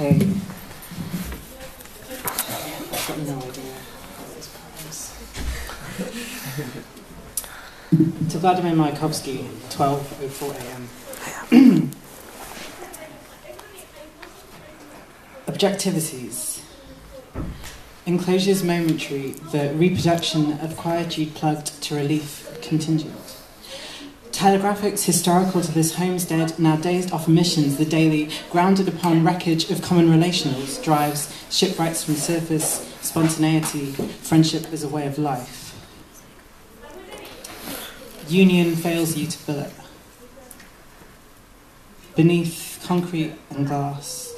Okay. I've got no idea how this poems. To Vladimir Mayakovsky, 12:04 a.m. Objectivities. Enclosures momentary, the reproduction of quietude plugged to relief contingent. Telegraphics historical to this homestead, now dazed off emissions, the daily, grounded upon wreckage of common relationals, drives shipwrights from surface, spontaneity, friendship as a way of life. Union fails you to billet. Beneath concrete and glass.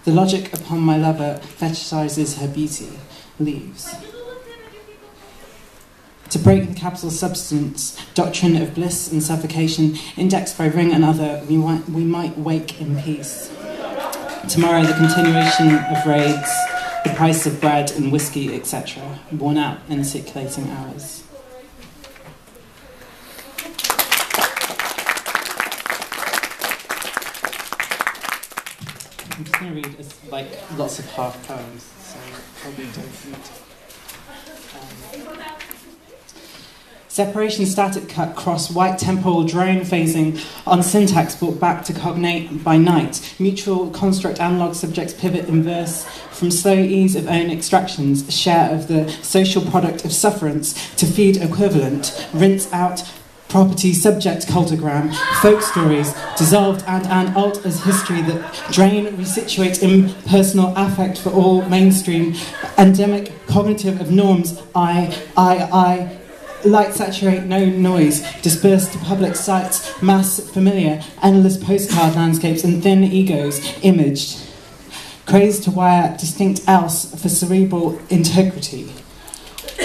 The logic upon my lover fetishizes her beauty, leaves. To break the capital substance, doctrine of bliss and suffocation, indexed by Ring and other, we might wake in peace. Tomorrow, the continuation of raids, the price of bread and whiskey, etc., worn out in circulating hours. I'm just going to read lots of half poems, so probably don't need to. Separation static cut cross white temporal drone phasing on syntax brought back to cognate by night. Mutual construct analog subjects pivot inverse from slow ease of own extractions, a share of the social product of sufferance to feed equivalent, rinse out property subject cultogram, folk stories, dissolved and alt as history that drain, resituate impersonal affect for all mainstream, endemic cognitive of norms, I, light saturate, no noise, dispersed to public sites, mass familiar, endless postcard landscapes and thin egos imaged. Crazed to wire distinct else for cerebral integrity.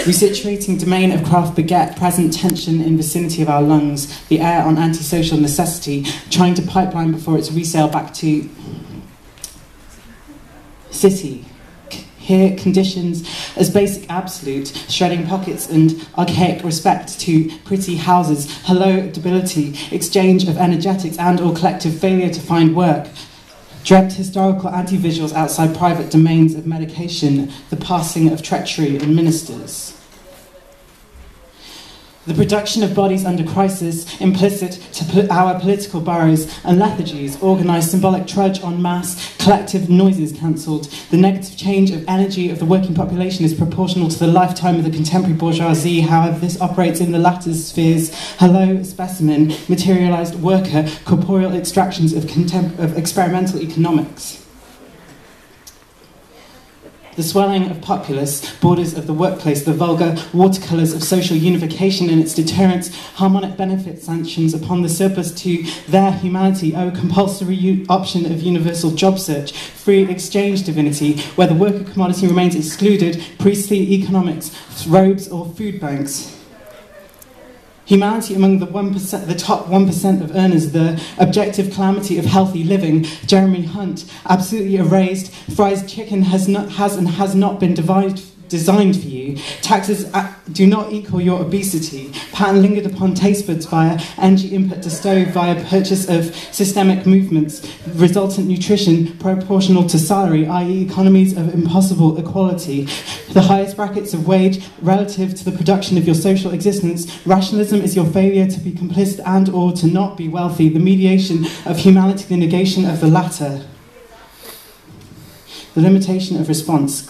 Resituating domain of craft beget present tension in vicinity of our lungs, the air on antisocial necessity, trying to pipeline before its resale back to city. Here, conditions as basic absolute, shredding pockets and archaic respect to pretty houses, hello debility, exchange of energetics and or collective failure to find work, dread historical anti-visuals outside private domains of medication, the passing of treachery in ministers. The production of bodies under crisis, implicit to our political boroughs and lethargies, organised symbolic trudge en masse, collective noises cancelled. The negative change of energy of the working population is proportional to the lifetime of the contemporary bourgeoisie, however this operates in the latter spheres. Hello, specimen, materialised worker, corporeal extractions of experimental economics. The swelling of populace, borders of the workplace, the vulgar watercolours of social unification and its deterrence, harmonic benefit sanctions upon the surplus to their humanity, compulsory option of universal job search, free exchange divinity, where the worker commodity remains excluded, priestly economics, robes or food banks. Humanity among the 1%, the top 1% of earners, the objective calamity of healthy living. Jeremy Hunt, absolutely erased. Fried chicken has not been designed for you. Taxes do not equal your obesity. Pattern lingered upon taste buds via energy input to stove, via purchase of systemic movements, resultant nutrition proportional to salary, i.e. economies of impossible equality. The highest brackets of wage relative to the production of your social existence. Rationalism is your failure to be complicit and or to not be wealthy. The mediation of humanity, the negation of the latter. The limitation of response,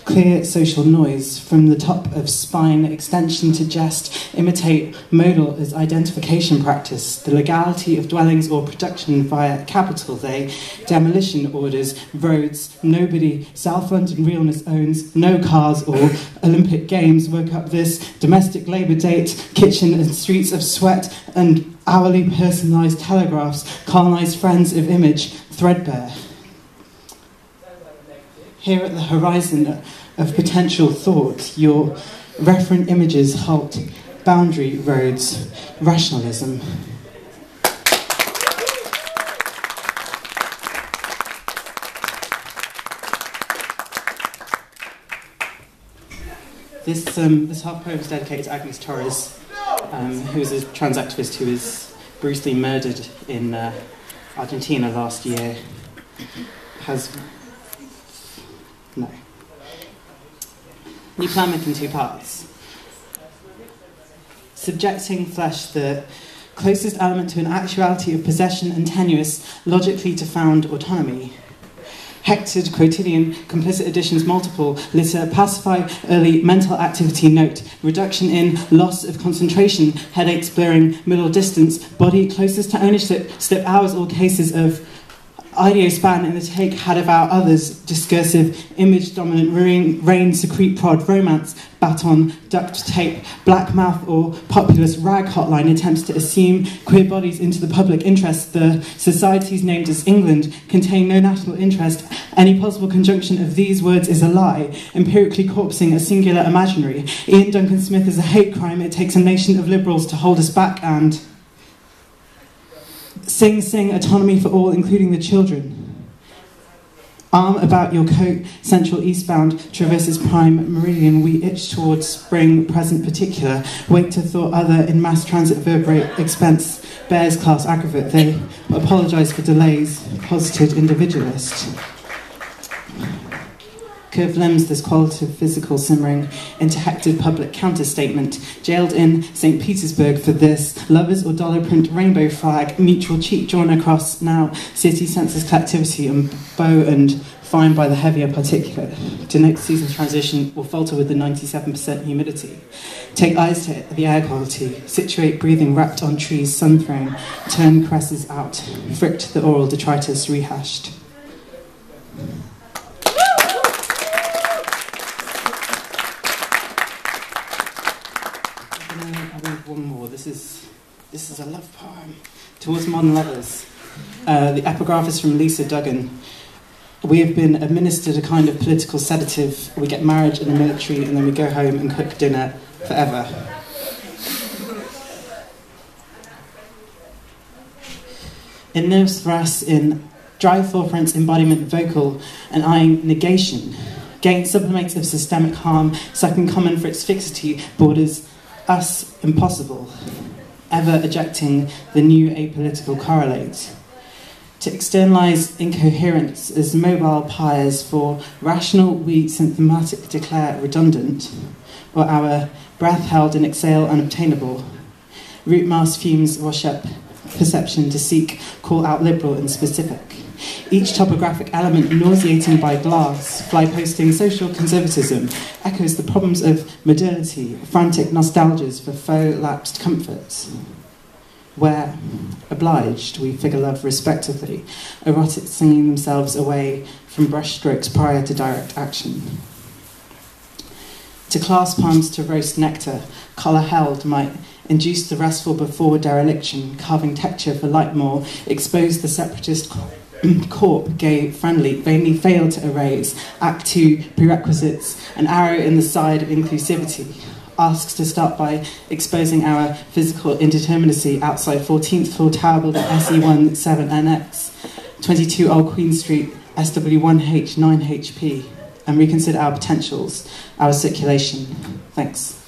clear social noise, from the top of spine, extension to jest, imitate, modal as identification practice, the legality of dwellings or production via capital they, demolition orders, roads, nobody, South London realness owns, no cars or Olympic Games, woke up this, domestic labour date, kitchen and streets of sweat and hourly personalised telegraphs, colonised friends of image, threadbare. Here at the horizon of potential thought, your referent images halt, boundary roads, rationalism. This half poem is dedicated to Agnes Torres, who is a trans activist who was brutally murdered in Argentina last year. has... no. New Plymouth in two parts. Subjecting flesh, the closest element to an actuality of possession and tenuous, logically to found autonomy. Hectored, quotidian, complicit additions multiple, litter, pacify, early mental activity note, reduction in, loss of concentration, headaches blurring, middle distance, body closest to ownership, slip hours or cases of ideospan in the take had about others, discursive, image dominant, rain, secrete prod, romance, baton, duct tape, black mouth or populist rag hotline attempts to assume queer bodies into the public interest. The societies named as England contain no national interest. Any possible conjunction of these words is a lie, empirically corpsing a singular imaginary. Ian Duncan Smith is a hate crime. It takes a nation of liberals to hold us back and... Sing, sing, autonomy for all, including the children. Arm about your coat, central eastbound, traverses prime meridian. We itch towards spring, present particular. Wait to thought other, in mass transit vertebrate, expense, bears class aggravate. They apologise for delays, posited individualist. Curved limbs, this qualitative physical simmering into hectored public counter-statement. Jailed in St. Petersburg for this. Lovers or dollar print rainbow flag. Mutual cheek drawn across now. City census collectivity and bow and fine by the heavier particulate. Denotes season transition will falter with the 97% humidity. Take eyes to the air quality. Situate breathing wrapped on trees, sun thrown. Turn cresses out. Frict the oral detritus rehashed. One more. This is a love poem. Towards Modern Lovers. The epigraph is from Lisa Duggan. We have been administered a kind of political sedative. We get married in the military and then we go home and cook dinner forever. In nerves thras, in dry forefronts, embodiment vocal, and eyeing negation. Gain sublimates of systemic harm, second common for its fixity, borders us impossible, ever ejecting the new apolitical correlate. To externalise incoherence as mobile pyres for rational we symptomatic declare redundant, or our breath held and exhale unobtainable. Root mass fumes wash up perception to seek, call out liberal and specific. Each topographic element nauseating by glass, fly-posting social conservatism, echoes the problems of modernity, frantic nostalgias for faux lapsed comforts. Where, obliged, we figure love respectively, erotic singing themselves away from brushstrokes prior to direct action. To clasp palms to roast nectar, collar held might induce the restful before dereliction, carving texture for Lightmore, expose the separatist corp, gay, friendly, vainly failed to erase. Act 2, prerequisites, an arrow in the side of inclusivity. Asks to start by exposing our physical indeterminacy outside 14th floor tower building SE17NX, 22 Old Queen Street, SW1H9HP, and reconsider our potentials, our circulation. Thanks.